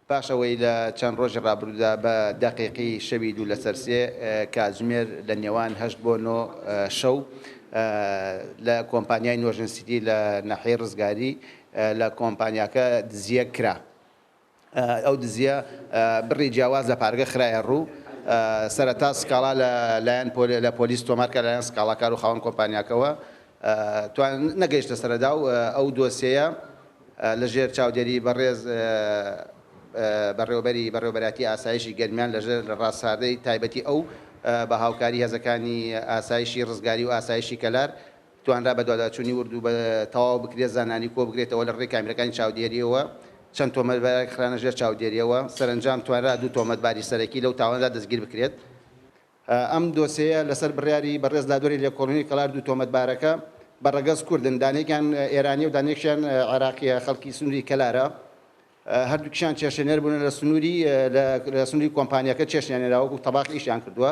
پاشەوەی لە چەند ڕۆژی ڕابردوودا بە دەقیقی شەوی دوو لەسەر سێ کاتژمێر لە نێوان 8 بۆ 9 شەو لە کۆمپانیای نۆژن سیتی لە ناحیەی ڕزگاری لە کۆمپانیاکە دزیە کرا. ئەو دزیە بڕی جیاواز لە پارگە خرایە ڕوو سەرەتا سکاڵا لەلایەن لە پۆلیس تۆمارکە لەلایەن سکاڵاکار و خاوەن کۆمپانیاکەوە توان نەگەیشتە سەرەدا و ئەو دۆسیەیە لەژێر چاودێری بەڕێز بەڕێوەبەراتی ئاسایشی گەرمیان لەژێر لە ڕاستساردەی تایبەتی ئەو بە هاوکاری هێزەکانی ئاسایشی ڕزگاری و ئاسایشی کەلار توانرا بە دواداچوونی وردو بە تەواو بکرێت زانانی کۆ بگرێتەوە لە ڕێی کامیرەکانی چاودێریەوە چەند تۆمەتبارێک خرانە ژێر چاودێریەوە سەرنجام توانرا دوو تۆمەتباری سەرەکی لەو تاواندا دەستگیر بکرێت. ئەم دۆسەیە لەسەر بڕیاری بەڕێز لادۆری لێکۆڵینی کەلار دوو تۆمەتبارەکە بەڕەگەز کوردن دانێکیان ئێرانی و دانێکیان عێراقیە خەڵکی سنووری کەلارە هەردووکیشان کێشێنەر بوون لە سنووری کۆمپانیەکە چێشنیانێراوە و تەباق ئیشیان کردووە